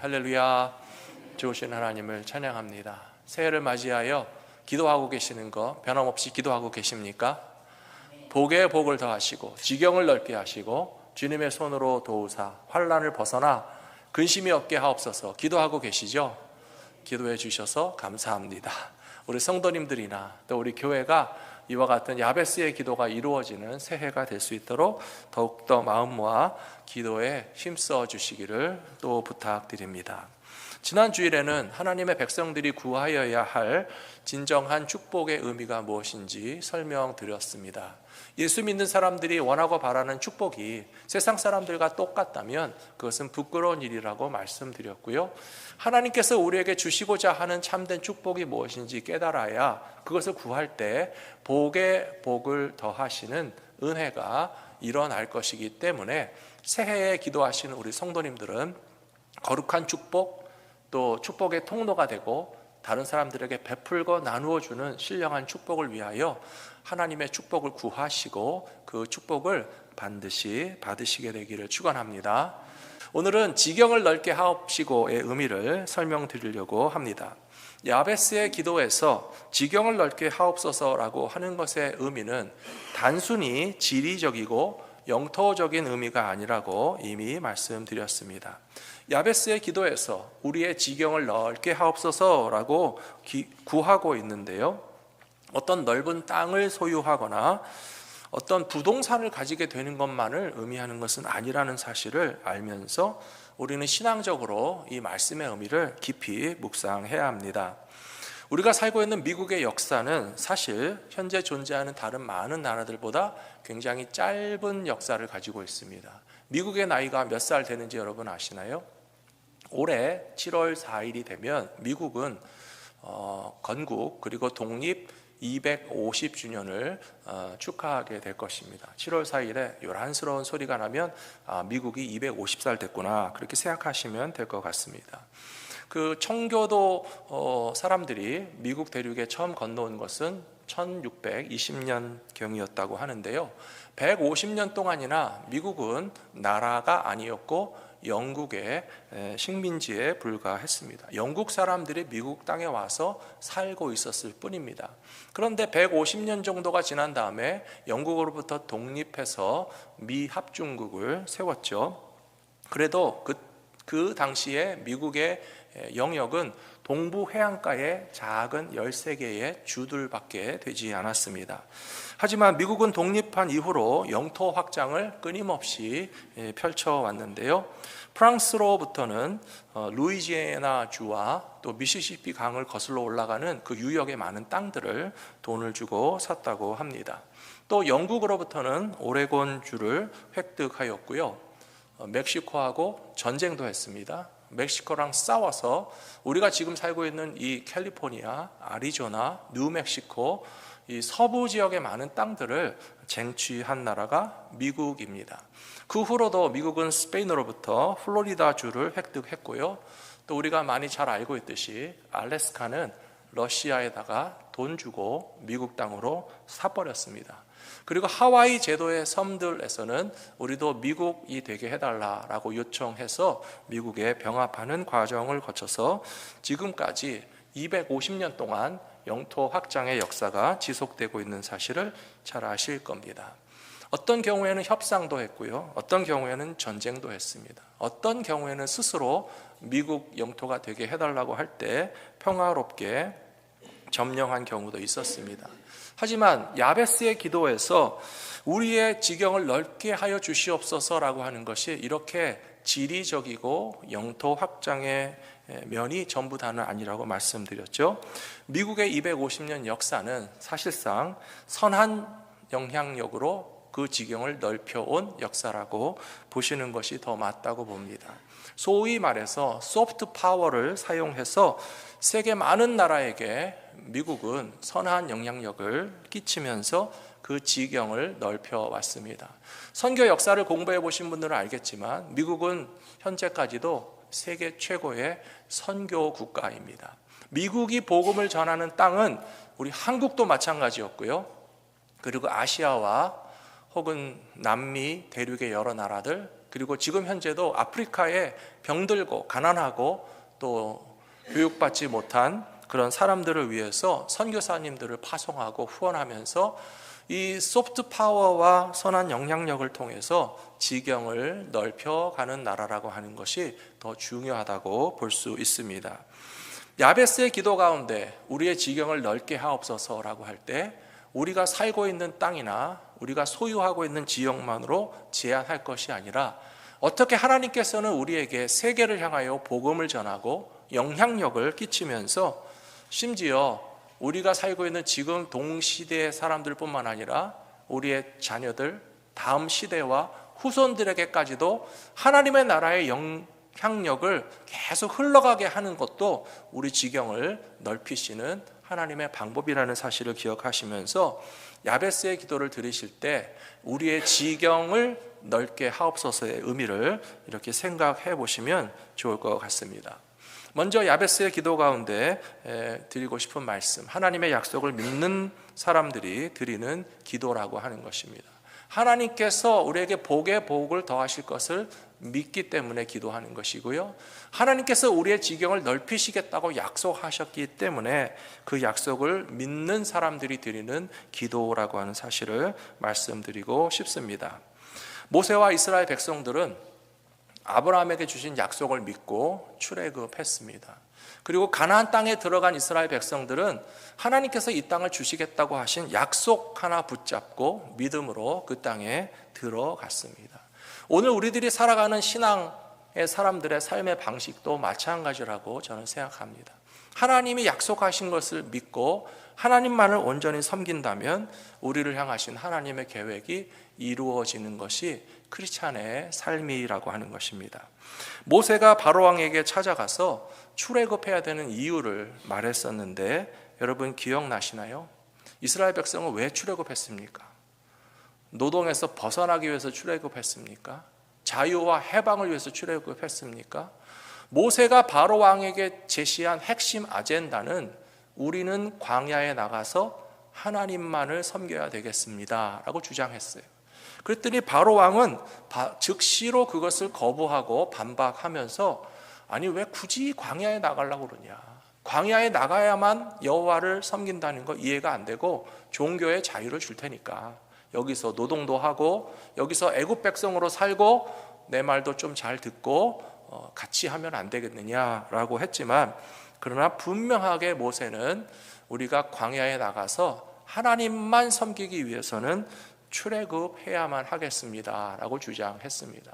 할렐루야. 좋으신 하나님을 찬양합니다. 새해를 맞이하여 기도하고 계시는 거 변함없이 기도하고 계십니까? 복에 복을 더하시고 지경을 넓게 하시고 주님의 손으로 도우사 환난을 벗어나 근심이 없게 하옵소서. 기도하고 계시죠? 기도해 주셔서 감사합니다. 우리 성도님들이나 또 우리 교회가 이와 같은 야베스의 기도가 이루어지는 새해가 될 수 있도록 더욱더 마음 모아 기도에 힘써 주시기를 또 부탁드립니다. 지난 주일에는 하나님의 백성들이 구하여야 할 진정한 축복의 의미가 무엇인지 설명드렸습니다. 예수 믿는 사람들이 원하고 바라는 축복이 세상 사람들과 똑같다면 그것은 부끄러운 일이라고 말씀드렸고요. 하나님께서 우리에게 주시고자 하는 참된 축복이 무엇인지 깨달아야 그것을 구할 때 복에 복을 더하시는 은혜가 일어날 것이기 때문에 새해에 기도하시는 우리 성도님들은 거룩한 축복, 또 축복의 통로가 되고 다른 사람들에게 베풀고 나누어 주는 신령한 축복을 위하여 하나님의 축복을 구하시고 그 축복을 반드시 받으시게 되기를 축원합니다. 오늘은 지경을 넓게 하옵시고의 의미를 설명드리려고 합니다. 야베스의 기도에서 지경을 넓게 하옵소서라고 하는 것의 의미는 단순히 지리적이고 영토적인 의미가 아니라고 이미 말씀드렸습니다. 야베스의 기도에서 우리의 지경을 넓게 하옵소서라고 구하고 있는데요, 어떤 넓은 땅을 소유하거나 어떤 부동산을 가지게 되는 것만을 의미하는 것은 아니라는 사실을 알면서 우리는 신앙적으로 이 말씀의 의미를 깊이 묵상해야 합니다. 우리가 살고 있는 미국의 역사는 사실 현재 존재하는 다른 많은 나라들보다 굉장히 짧은 역사를 가지고 있습니다. 미국의 나이가 몇 살 되는지 여러분 아시나요? 올해 7월 4일이 되면 미국은 건국 그리고 독립 250주년을 축하하게 될 것입니다. 7월 4일에 요란스러운 소리가 나면 미국이 250살 됐구나, 그렇게 생각하시면 될 것 같습니다. 그 청교도 사람들이 미국 대륙에 처음 건너온 것은 1620년경이었다고 하는데요, 150년 동안이나 미국은 나라가 아니었고 영국의 식민지에 불과했습니다. 영국 사람들이 미국 땅에 와서 살고 있었을 뿐입니다. 그런데 150년 정도가 지난 다음에 영국으로부터 독립해서 미합중국을 세웠죠. 그래도 그 당시에 미국의 영역은 동부 해안가의 작은 13개의 주들밖에 되지 않았습니다. 하지만 미국은 독립한 이후로 영토 확장을 끊임없이 펼쳐왔는데요, 프랑스로부터는 루이지애나 주와 또 미시시피 강을 거슬러 올라가는 그 유역의 많은 땅들을 돈을 주고 샀다고 합니다. 또 영국으로부터는 오레곤 주를 획득하였고요, 멕시코하고 전쟁도 했습니다. 멕시코랑 싸워서 우리가 지금 살고 있는 이 캘리포니아, 아리조나, 뉴멕시코 이 서부 지역의 많은 땅들을 쟁취한 나라가 미국입니다. 그 후로도 미국은 스페인으로부터 플로리다 주를 획득했고요, 또 우리가 많이 잘 알고 있듯이 알래스카는 러시아에다가 돈 주고 미국 땅으로 사버렸습니다. 그리고 하와이 제도의 섬들에서는 우리도 미국이 되게 해달라라고 요청해서 미국에 병합하는 과정을 거쳐서 지금까지 250년 동안 영토 확장의 역사가 지속되고 있는 사실을 잘 아실 겁니다. 어떤 경우에는 협상도 했고요, 어떤 경우에는 전쟁도 했습니다. 어떤 경우에는 스스로 미국 영토가 되게 해달라고 할 때 평화롭게 점령한 경우도 있었습니다. 하지만 야베스의 기도에서 우리의 지경을 넓게 하여 주시옵소서라고 하는 것이 이렇게 지리적이고 영토 확장의 면이 전부 다는 아니라고 말씀드렸죠. 미국의 250년 역사는 사실상 선한 영향력으로 그 지경을 넓혀온 역사라고 보시는 것이 더 맞다고 봅니다. 소위 말해서 소프트 파워를 사용해서 세계 많은 나라에게 미국은 선한 영향력을 끼치면서 그 지경을 넓혀왔습니다. 선교 역사를 공부해 보신 분들은 알겠지만 미국은 현재까지도 세계 최고의 선교 국가입니다. 미국이 복음을 전하는 땅은 우리 한국도 마찬가지였고요, 그리고 아시아와 혹은 남미 대륙의 여러 나라들, 그리고 지금 현재도 아프리카에 병들고 가난하고 또 교육받지 못한 그런 사람들을 위해서 선교사님들을 파송하고 후원하면서 이 소프트 파워와 선한 영향력을 통해서 지경을 넓혀가는 나라라고 하는 것이 더 중요하다고 볼 수 있습니다. 야베스의 기도 가운데 우리의 지경을 넓게 하옵소서라고 할 때 우리가 살고 있는 땅이나 우리가 소유하고 있는 지역만으로 제한할 것이 아니라 어떻게 하나님께서는 우리에게 세계를 향하여 복음을 전하고 영향력을 끼치면서 심지어 우리가 살고 있는 지금 동시대의 사람들뿐만 아니라 우리의 자녀들, 다음 시대와 후손들에게까지도 하나님의 나라의 영향력을 계속 흘러가게 하는 것도 우리 지경을 넓히시는 하나님의 방법이라는 사실을 기억하시면서 야베스의 기도를 들으실 때 우리의 지경을 넓게 하옵소서의 의미를 이렇게 생각해 보시면 좋을 것 같습니다. 먼저 야베스의 기도 가운데 드리고 싶은 말씀, 하나님의 약속을 믿는 사람들이 드리는 기도라고 하는 것입니다. 하나님께서 우리에게 복의 복을 더하실 것을 믿기 때문에 기도하는 것이고요, 하나님께서 우리의 지경을 넓히시겠다고 약속하셨기 때문에 그 약속을 믿는 사람들이 드리는 기도라고 하는 사실을 말씀드리고 싶습니다. 모세와 이스라엘 백성들은 아브라함에게 주신 약속을 믿고 출애굽했습니다. 그리고 가나안 땅에 들어간 이스라엘 백성들은 하나님께서 이 땅을 주시겠다고 하신 약속 하나 붙잡고 믿음으로 그 땅에 들어갔습니다. 오늘 우리들이 살아가는 신앙의 사람들의 삶의 방식도 마찬가지라고 저는 생각합니다. 하나님이 약속하신 것을 믿고 하나님만을 온전히 섬긴다면 우리를 향하신 하나님의 계획이 이루어지는 것이 크리스찬의 삶이라고 하는 것입니다. 모세가 바로왕에게 찾아가서 출애굽해야 되는 이유를 말했었는데 여러분 기억나시나요? 이스라엘 백성은 왜 출애굽했습니까? 노동에서 벗어나기 위해서 출애굽했습니까? 자유와 해방을 위해서 출애굽했습니까? 모세가 바로왕에게 제시한 핵심 아젠다는 우리는 광야에 나가서 하나님만을 섬겨야 되겠습니다 라고 주장했어요. 그랬더니 바로왕은 즉시로 그것을 거부하고 반박하면서 아니 왜 굳이 광야에 나가려고 그러냐, 광야에 나가야만 여호와를 섬긴다는 거 이해가 안 되고 종교의 자유를 줄 테니까 여기서 노동도 하고 여기서 애굽 백성으로 살고 내 말도 좀 잘 듣고 같이 하면 안 되겠느냐라고 했지만, 그러나 분명하게 모세는 우리가 광야에 나가서 하나님만 섬기기 위해서는 출애굽해야만 하겠습니다 라고 주장했습니다.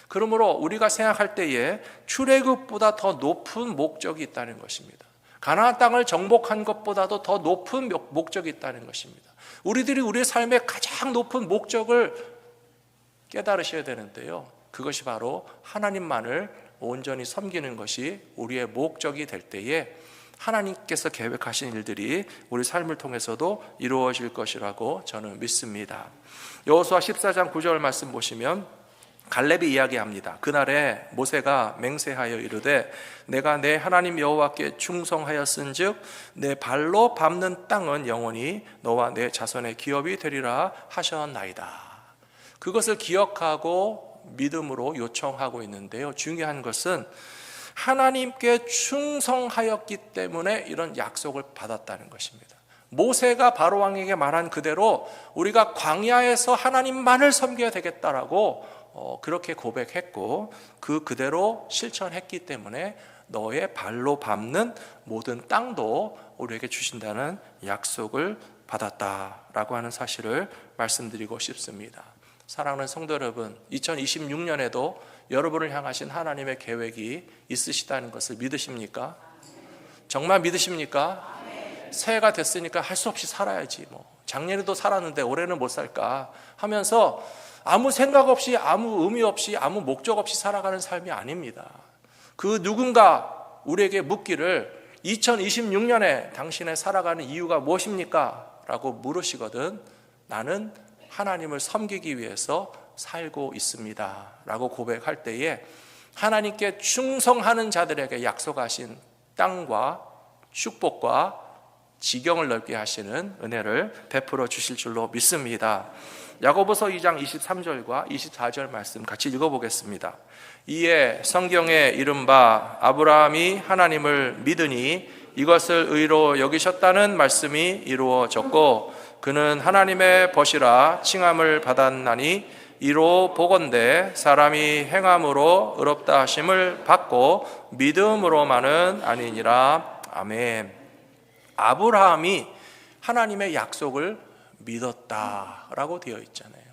그러므로 우리가 생각할 때에 출애굽보다 더 높은 목적이 있다는 것입니다. 가나안 땅을 정복한 것보다도 더 높은 목적이 있다는 것입니다. 우리들이 우리의 삶의 가장 높은 목적을 깨달으셔야 되는데요, 그것이 바로 하나님만을 온전히 섬기는 것이 우리의 목적이 될 때에 하나님께서 계획하신 일들이 우리 삶을 통해서도 이루어질 것이라고 저는 믿습니다. 여호수아 14장 9절 말씀 보시면 갈렙이 이야기합니다. 그날에 모세가 맹세하여 이르되 내가 내 하나님 여호와께 충성하였은즉 내 발로 밟는 땅은 영원히 너와 내 자손의 기업이 되리라 하셨나이다. 그것을 기억하고 믿음으로 요청하고 있는데요, 중요한 것은 하나님께 충성하였기 때문에 이런 약속을 받았다는 것입니다. 모세가 바로왕에게 말한 그대로 우리가 광야에서 하나님만을 섬겨야 되겠다라고 그렇게 고백했고 그대로 실천했기 때문에 너의 발로 밟는 모든 땅도 우리에게 주신다는 약속을 받았다라고 하는 사실을 말씀드리고 싶습니다. 사랑하는 성도 여러분, 2026년에도 여러분을 향하신 하나님의 계획이 있으시다는 것을 믿으십니까? 정말 믿으십니까? 새해가 됐으니까 할 수 없이 살아야지, 작년에도 살았는데 올해는 못 살까 하면서 아무 생각 없이 아무 의미 없이 아무 목적 없이 살아가는 삶이 아닙니다. 그 누군가 우리에게 묻기를 2026년에 당신의 살아가는 이유가 무엇입니까? 라고 물으시거든 나는 하나님을 섬기기 위해서 살고 있습니다 라고 고백할 때에 하나님께 충성하는 자들에게 약속하신 땅과 축복과 지경을 넓게 하시는 은혜를 베풀어 주실 줄로 믿습니다. 야고보서 2장 23절과 24절 말씀 같이 읽어보겠습니다. 이에 성경에 이른바 아브라함이 하나님을 믿으니 이것을 의로 여기셨다는 말씀이 이루어졌고 그는 하나님의 벗이라 칭함을 받았나니 이로 보건대 사람이 행함으로 의롭다 하심을 받고 믿음으로만은 아니니라. 아멘. 아브라함이 하나님의 약속을 믿었다라고 되어 있잖아요.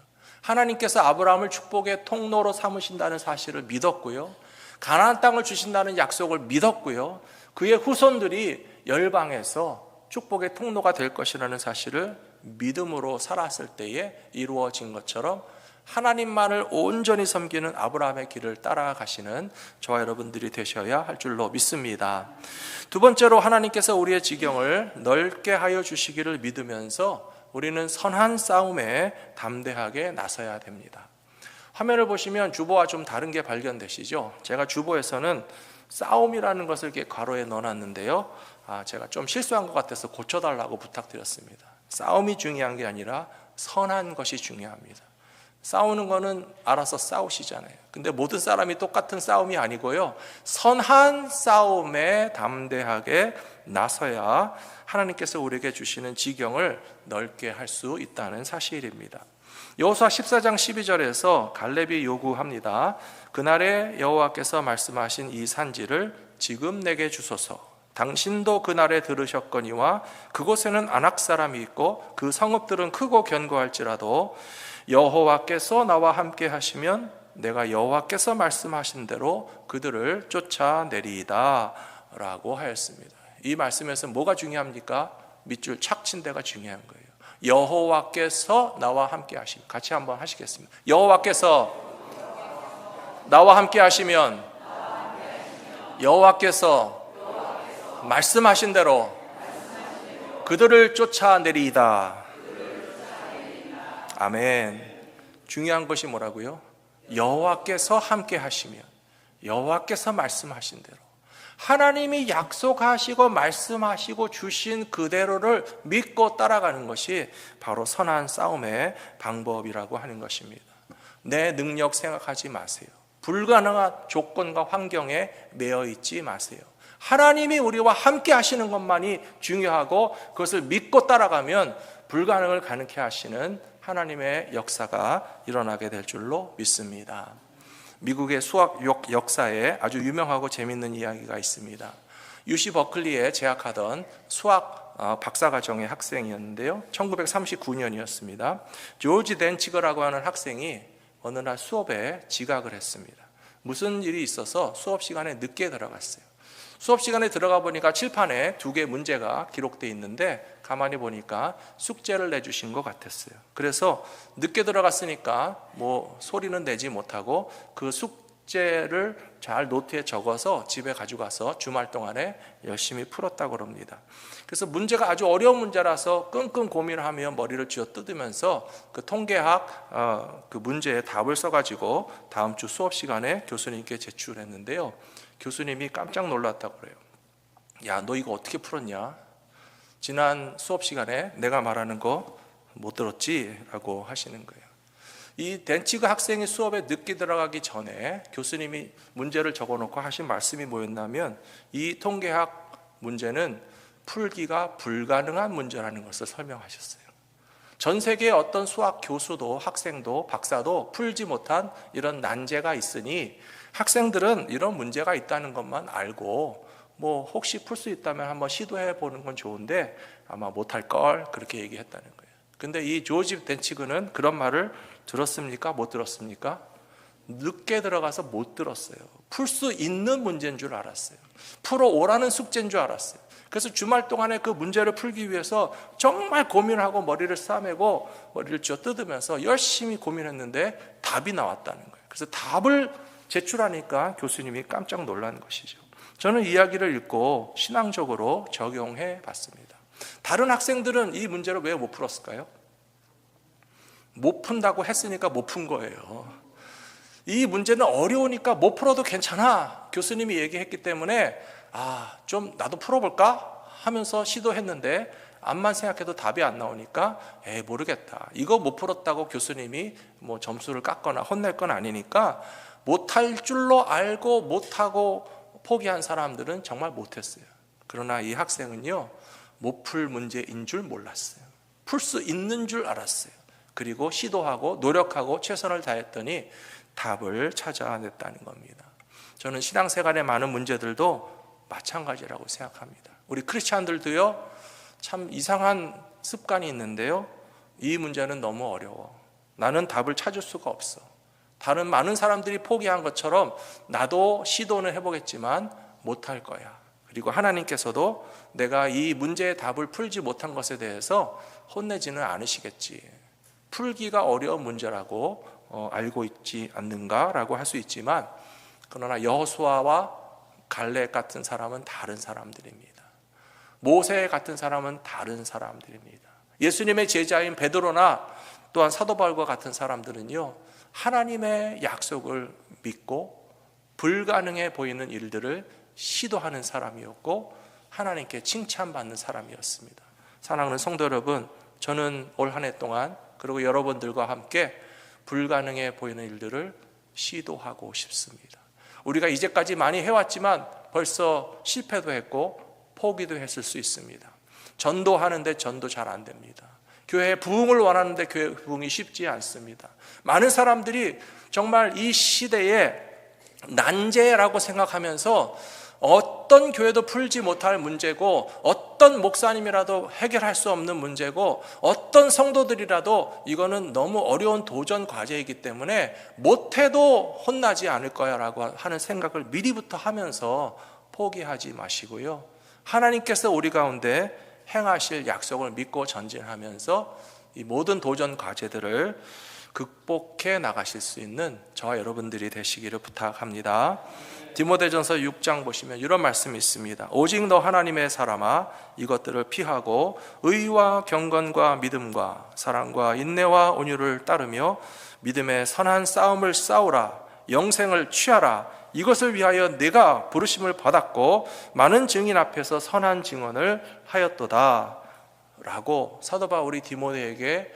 하나님께서 아브라함을 축복의 통로로 삼으신다는 사실을 믿었고요. 가나안 땅을 주신다는 약속을 믿었고요. 그의 후손들이 열방에서 축복의 통로가 될 것이라는 사실을 믿음으로 살았을 때에 이루어진 것처럼 하나님만을 온전히 섬기는 아브라함의 길을 따라가시는 저와 여러분들이 되셔야 할 줄로 믿습니다. 두 번째로 하나님께서 우리의 지경을 넓게 하여 주시기를 믿으면서 우리는 선한 싸움에 담대하게 나서야 됩니다. 화면을 보시면 주보와 좀 다른 게 발견되시죠? 제가 주보에서는 싸움이라는 것을 이렇게 괄호에 넣어놨는데요. 제가 좀 실수한 것 같아서 고쳐달라고 부탁드렸습니다. 싸움이 중요한 게 아니라 선한 것이 중요합니다. 싸우는 거는 알아서 싸우시잖아요. 근데 모든 사람이 똑같은 싸움이 아니고요. 선한 싸움에 담대하게 나서야 하나님께서 우리에게 주시는 지경을 넓게 할 수 있다는 사실입니다. 여호수아 14장 12절에서 갈렙이 요구합니다. 그날에 여호와께서 말씀하신 이 산지를 지금 내게 주소서. 당신도 그날에 들으셨거니와 그곳에는 아낙 사람이 있고 그 성읍들은 크고 견고할지라도 여호와께서 나와 함께 하시면 내가 여호와께서 말씀하신 대로 그들을 쫓아내리이다 라고 하였습니다. 이 말씀에서 뭐가 중요합니까? 밑줄 착친 데가 중요한 거예요. 여호와께서 나와 함께 하시면, 같이 한번 하시겠습니다. 여호와께서 나와 함께 하시면 여호와께서 말씀하신 대로 그들을 쫓아내리이다. 아멘. 중요한 것이 뭐라고요? 여호와께서 함께 하시면, 여호와께서 말씀하신 대로, 하나님이 약속하시고 말씀하시고 주신 그대로를 믿고 따라가는 것이 바로 선한 싸움의 방법이라고 하는 것입니다. 내 능력 생각하지 마세요. 불가능한 조건과 환경에 매여 있지 마세요. 하나님이 우리와 함께 하시는 것만이 중요하고 그것을 믿고 따라가면 불가능을 가능케 하시는 하나님의 역사가 일어나게 될 줄로 믿습니다. 미국의 수학 역사에 아주 유명하고 재미있는 이야기가 있습니다. UC 버클리에 재학하던 수학 박사과정의 학생이었는데요. 1939년이었습니다. 조지 덴치거라고 하는 학생이 어느 날 수업에 지각을 했습니다. 무슨 일이 있어서 수업 시간에 늦게 들어갔어요. 수업 시간에 들어가 보니까 칠판에 2개 문제가 기록되어 있는데 가만히 보니까 숙제를 내주신 것 같았어요. 그래서 늦게 들어갔으니까 뭐 소리는 내지 못하고 그 숙제를 잘 노트에 적어서 집에 가져가서 주말 동안에 열심히 풀었다고 합니다. 그래서 문제가 아주 어려운 문제라서 끙끙 고민을 하며 머리를 쥐어뜯으면서 그 통계학 그 문제에 답을 써가지고 다음 주 수업 시간에 교수님께 제출했는데요. 교수님이 깜짝 놀랐다고 그래요. 야, 너 이거 어떻게 풀었냐? 지난 수업 시간에 내가 말하는 거 못 들었지? 라고 하시는 거예요. 이 덴치그 학생이 수업에 늦게 들어가기 전에 교수님이 문제를 적어놓고 하신 말씀이 뭐였냐면 이 통계학 문제는 풀기가 불가능한 문제라는 것을 설명하셨어요. 전 세계의 어떤 수학 교수도 학생도 박사도 풀지 못한 이런 난제가 있으니 학생들은 이런 문제가 있다는 것만 알고 뭐 혹시 풀 수 있다면 한번 시도해 보는 건 좋은데 아마 못할 걸 그렇게 얘기했다는 거예요. 근데 이 조지 덴치그는 그런 말을 들었습니까? 못 들었습니까? 늦게 들어가서 못 들었어요. 풀 수 있는 문제인 줄 알았어요. 풀어오라는 숙제인 줄 알았어요. 그래서 주말 동안에 그 문제를 풀기 위해서 정말 고민하고 머리를 싸매고 머리를 쥐어 뜯으면서 열심히 고민했는데 답이 나왔다는 거예요. 그래서 답을 제출하니까 교수님이 깜짝 놀란 것이죠. 저는 이야기를 읽고 신앙적으로 적용해 봤습니다. 다른 학생들은 이 문제를 왜 못 풀었을까요? 못 푼다고 했으니까 못 푼 거예요. 이 문제는 어려우니까 못 풀어도 괜찮아. 교수님이 얘기했기 때문에 좀 나도 풀어볼까? 하면서 시도했는데 암만 생각해도 답이 안 나오니까 모르겠다, 이거 못 풀었다고 교수님이 뭐 점수를 깎거나 혼낼 건 아니니까 못할 줄로 알고 못하고 포기한 사람들은 정말 못했어요. 그러나 이 학생은요, 못 풀 문제인 줄 몰랐어요. 풀 수 있는 줄 알았어요. 그리고 시도하고 노력하고 최선을 다했더니 답을 찾아냈다는 겁니다. 저는 신앙생활의 많은 문제들도 마찬가지라고 생각합니다. 우리 크리스찬들도요, 참 이상한 습관이 있는데요, 이 문제는 너무 어려워, 나는 답을 찾을 수가 없어, 다른 많은 사람들이 포기한 것처럼 나도 시도는 해보겠지만 못할 거야. 그리고 하나님께서도 내가 이 문제의 답을 풀지 못한 것에 대해서 혼내지는 않으시겠지, 풀기가 어려운 문제라고 알고 있지 않는가라고 할 수 있지만, 그러나 여호수아와 갈렙 같은 사람은 다른 사람들입니다. 모세 같은 사람은 다른 사람들입니다. 예수님의 제자인 베드로나 또한 사도 바울과 같은 사람들은요, 하나님의 약속을 믿고 불가능해 보이는 일들을 시도하는 사람이었고 하나님께 칭찬받는 사람이었습니다. 사랑하는 성도 여러분, 저는 올 한 해 동안 그리고 여러분들과 함께 불가능해 보이는 일들을 시도하고 싶습니다. 우리가 이제까지 많이 해왔지만 벌써 실패도 했고 포기도 했을 수 있습니다. 전도하는데 전도 잘 안 됩니다. 교회에 부흥을 원하는데 교회 부흥이 쉽지 않습니다. 많은 사람들이 정말 이 시대에 난제라고 생각하면서 어떤 교회도 풀지 못할 문제고, 어떤 목사님이라도 해결할 수 없는 문제고, 어떤 성도들이라도 이거는 너무 어려운 도전 과제이기 때문에 못해도 혼나지 않을 거야 라고 하는 생각을 미리부터 하면서 포기하지 마시고요, 하나님께서 우리 가운데 행하실 약속을 믿고 전진하면서 이 모든 도전 과제들을 극복해 나가실 수 있는 저와 여러분들이 되시기를 부탁합니다. 디모데전서 6장 보시면 이런 말씀이 있습니다. 오직 너 하나님의 사람아, 이것들을 피하고 의와 경건과 믿음과 사랑과 인내와 온유를 따르며 믿음의 선한 싸움을 싸우라. 영생을 취하라. 이것을 위하여 네가 부르심을 받았고 많은 증인 앞에서 선한 증언을 하였도다 라고 사도 바울이 디모데에게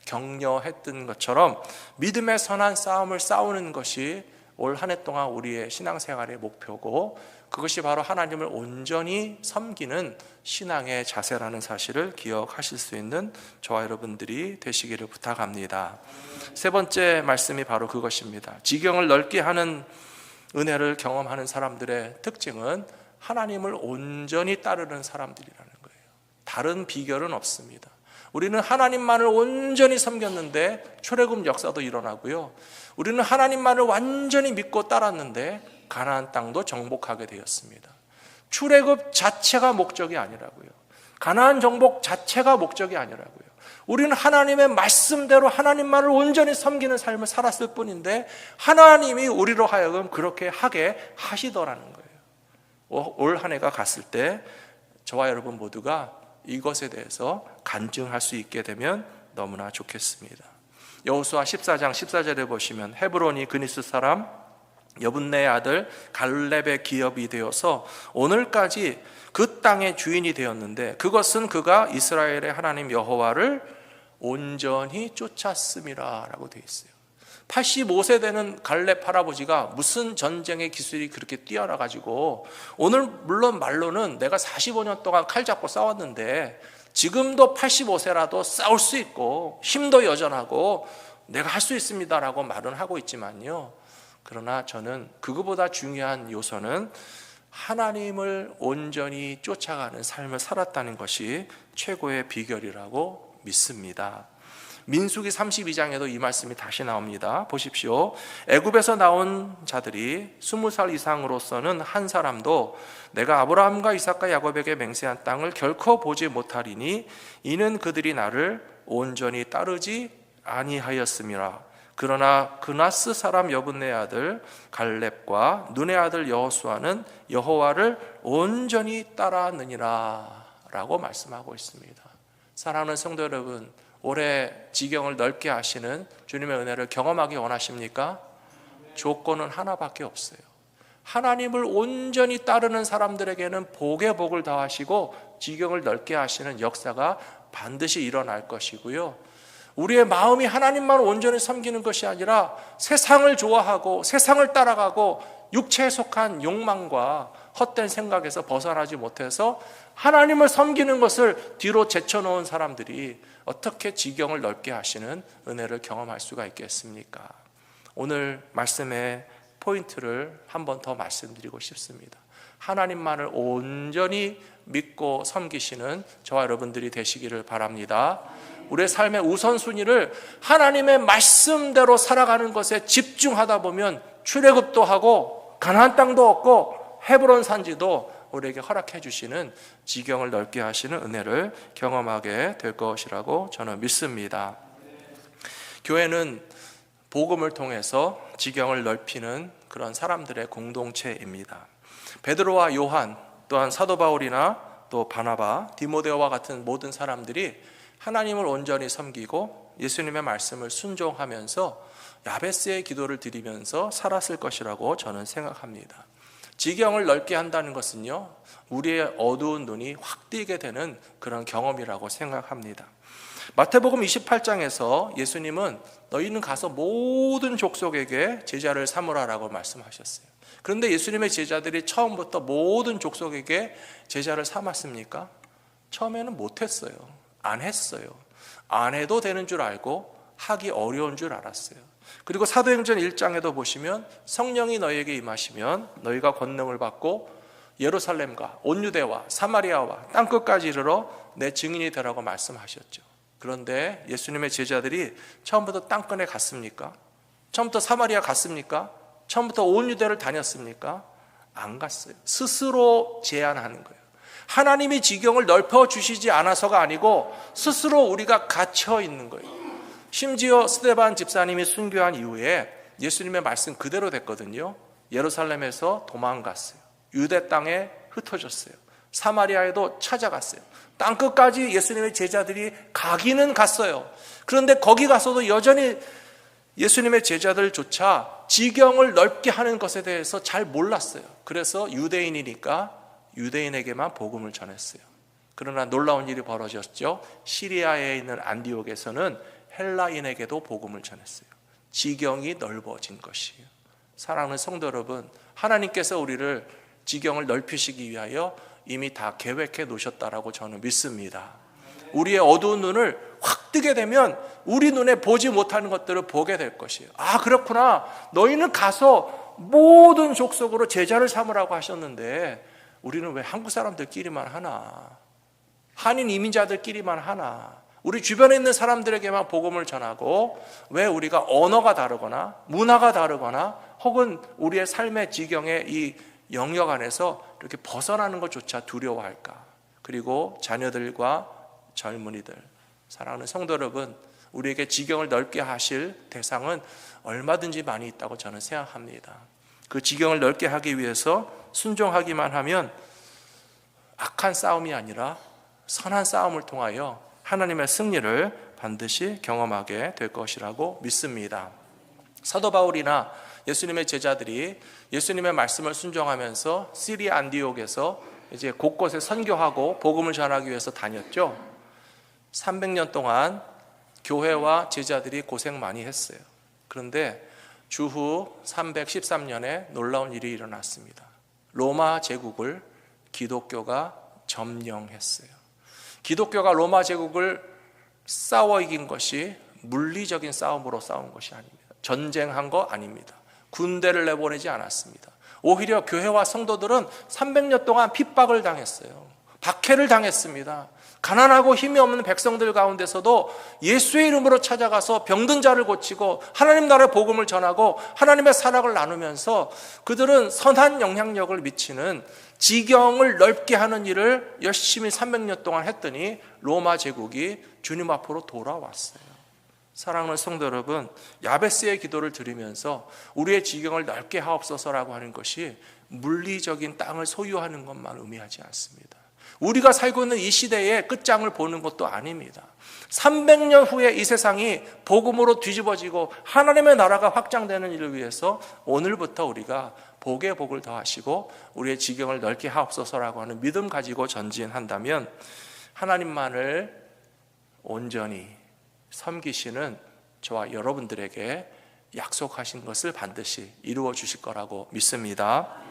격려했던 것처럼 믿음의 선한 싸움을 싸우는 것이 올 한 해 동안 우리의 신앙생활의 목표고, 그것이 바로 하나님을 온전히 섬기는 신앙의 자세라는 사실을 기억하실 수 있는 저와 여러분들이 되시기를 부탁합니다. 세 번째 말씀이 바로 그것입니다. 지경을 넓게 하는 은혜를 경험하는 사람들의 특징은 하나님을 온전히 따르는 사람들이라는 거예요. 다른 비결은 없습니다. 우리는 하나님만을 온전히 섬겼는데 출애굽 역사도 일어나고요, 우리는 하나님만을 완전히 믿고 따랐는데 가나안 땅도 정복하게 되었습니다. 출애굽 자체가 목적이 아니라고요, 가나안 정복 자체가 목적이 아니라고요. 우리는 하나님의 말씀대로 하나님만을 온전히 섬기는 삶을 살았을 뿐인데 하나님이 우리로 하여금 그렇게 하게 하시더라는 거예요. 올 한 해가 갔을 때 저와 여러분 모두가 이것에 대해서 간증할 수 있게 되면 너무나 좋겠습니다. 여호수아 14장 14절에 보시면 헤브론이 그니스 사람 여분네의 아들 갈렙의 기업이 되어서 오늘까지 그 땅의 주인이 되었는데 그것은 그가 이스라엘의 하나님 여호와를 온전히 쫓았음이라 라고 되어 있어요. 85세 되는 갈렙 할아버지가 무슨 전쟁의 기술이 그렇게 뛰어나가지고, 오늘 물론 말로는 내가 45년 동안 칼 잡고 싸웠는데 지금도 85세라도 싸울 수 있고 힘도 여전하고 내가 할 수 있습니다 라고 말은 하고 있지만요, 그러나 저는 그거보다 중요한 요소는 하나님을 온전히 쫓아가는 삶을 살았다는 것이 최고의 비결이라고 믿습니다. 민수기 32장에도 이 말씀이 다시 나옵니다. 보십시오. 애굽에서 나온 자들이 20살 이상으로서는 한 사람도 내가 아브라함과 이삭과 야곱에게 맹세한 땅을 결코 보지 못하리니 이는 그들이 나를 온전히 따르지 아니하였음이라. 그러나 그나스 사람 여분네 아들 갈렙과 눈의 아들 여호수아는 여호와를 온전히 따랐느니라 라고 말씀하고 있습니다. 사랑하는 성도 여러분, 올해 지경을 넓게 하시는 주님의 은혜를 경험하기 원하십니까? 조건은 하나밖에 없어요. 하나님을 온전히 따르는 사람들에게는 복의 복을 더하시고 지경을 넓게 하시는 역사가 반드시 일어날 것이고요, 우리의 마음이 하나님만 온전히 섬기는 것이 아니라 세상을 좋아하고 세상을 따라가고 육체에 속한 욕망과 헛된 생각에서 벗어나지 못해서 하나님을 섬기는 것을 뒤로 제쳐놓은 사람들이 어떻게 지경을 넓게 하시는 은혜를 경험할 수가 있겠습니까? 오늘 말씀의 포인트를 한 번 더 말씀드리고 싶습니다. 하나님만을 온전히 믿고 섬기시는 저와 여러분들이 되시기를 바랍니다. 우리의 삶의 우선순위를 하나님의 말씀대로 살아가는 것에 집중하다 보면 출애굽도 하고 가나안 땅도 얻고 헤브론 산지도 우리에게 허락해 주시는 지경을 넓게 하시는 은혜를 경험하게 될 것이라고 저는 믿습니다. 교회는 복음을 통해서 지경을 넓히는 그런 사람들의 공동체입니다. 베드로와 요한, 또한 사도 바울이나 또 바나바, 디모데오와 같은 모든 사람들이 하나님을 온전히 섬기고 예수님의 말씀을 순종하면서 야베스의 기도를 드리면서 살았을 것이라고 저는 생각합니다. 지경을 넓게 한다는 것은요, 우리의 어두운 눈이 확 띄게 되는 그런 경험이라고 생각합니다. 마태복음 28장에서 예수님은 너희는 가서 모든 족속에게 제자를 삼으라라고 말씀하셨어요. 그런데 예수님의 제자들이 처음부터 모든 족속에게 제자를 삼았습니까? 처음에는 못했어요. 안 했어요. 안 해도 되는 줄 알고 하기 어려운 줄 알았어요. 그리고 사도행전 1장에도 보시면 성령이 너희에게 임하시면 너희가 권능을 받고 예루살렘과 온 유대와 사마리아와 땅끝까지 이르러 내 증인이 되라고 말씀하셨죠. 그런데 예수님의 제자들이 처음부터 땅끝에 갔습니까? 처음부터 사마리아 갔습니까? 처음부터 온 유대를 다녔습니까? 안 갔어요. 스스로 제안하는 거예요. 하나님이 지경을 넓혀 주시지 않아서가 아니고 스스로 우리가 갇혀 있는 거예요. 심지어 스데반 집사님이 순교한 이후에 예수님의 말씀 그대로 됐거든요. 예루살렘에서 도망갔어요. 유대 땅에 흩어졌어요. 사마리아에도 찾아갔어요. 땅끝까지 예수님의 제자들이 가기는 갔어요. 그런데 거기 가서도 여전히 예수님의 제자들조차 지경을 넓게 하는 것에 대해서 잘 몰랐어요. 그래서 유대인이니까 유대인에게만 복음을 전했어요. 그러나 놀라운 일이 벌어졌죠. 시리아에 있는 안디옥에서는 헬라인에게도 복음을 전했어요. 지경이 넓어진 것이에요. 사랑하는 성도 여러분, 하나님께서 우리를 지경을 넓히시기 위하여 이미 다 계획해 놓으셨다라고 저는 믿습니다. 우리의 어두운 눈을 확 뜨게 되면 우리 눈에 보지 못하는 것들을 보게 될 것이에요. 아, 그렇구나. 너희는 가서 모든 족속으로 제자를 삼으라고 하셨는데 우리는 왜 한국 사람들끼리만 하나? 한인 이민자들끼리만 하나? 우리 주변에 있는 사람들에게만 복음을 전하고 왜 우리가 언어가 다르거나 문화가 다르거나 혹은 우리의 삶의 지경의 이 영역 안에서 이렇게 벗어나는 것조차 두려워할까? 그리고 자녀들과 젊은이들, 사랑하는 성도 여러분, 우리에게 지경을 넓게 하실 대상은 얼마든지 많이 있다고 저는 생각합니다. 그 지경을 넓게 하기 위해서 순종하기만 하면 악한 싸움이 아니라 선한 싸움을 통하여 하나님의 승리를 반드시 경험하게 될 것이라고 믿습니다. 사도 바울이나 예수님의 제자들이 예수님의 말씀을 순종하면서 시리아 안디옥에서 이제 곳곳에 선교하고 복음을 전하기 위해서 다녔죠. 300년 동안 교회와 제자들이 고생 많이 했어요. 그런데 주후 313년에 놀라운 일이 일어났습니다. 로마 제국을 기독교가 점령했어요. 기독교가 로마 제국을 싸워 이긴 것이 물리적인 싸움으로 싸운 것이 아닙니다. 전쟁한 거 아닙니다. 군대를 내보내지 않았습니다. 오히려 교회와 성도들은 300년 동안 핍박을 당했어요. 박해를 당했습니다. 가난하고 힘이 없는 백성들 가운데서도 예수의 이름으로 찾아가서 병든 자를 고치고 하나님 나라의 복음을 전하고 하나님의 사랑을 나누면서 그들은 선한 영향력을 미치는 지경을 넓게 하는 일을 열심히 300년 동안 했더니 로마 제국이 주님 앞으로 돌아왔어요. 사랑하는 성도 여러분, 야베스의 기도를 드리면서 우리의 지경을 넓게 하옵소서라고 하는 것이 물리적인 땅을 소유하는 것만 의미하지 않습니다. 우리가 살고 있는 이 시대의 끝장을 보는 것도 아닙니다. 300년 후에 이 세상이 복음으로 뒤집어지고 하나님의 나라가 확장되는 일을 위해서 오늘부터 우리가 복에 복을 더하시고 우리의 지경을 넓게 하옵소서라고 하는 믿음 가지고 전진한다면 하나님만을 온전히 섬기시는 저와 여러분들에게 약속하신 것을 반드시 이루어 주실 거라고 믿습니다.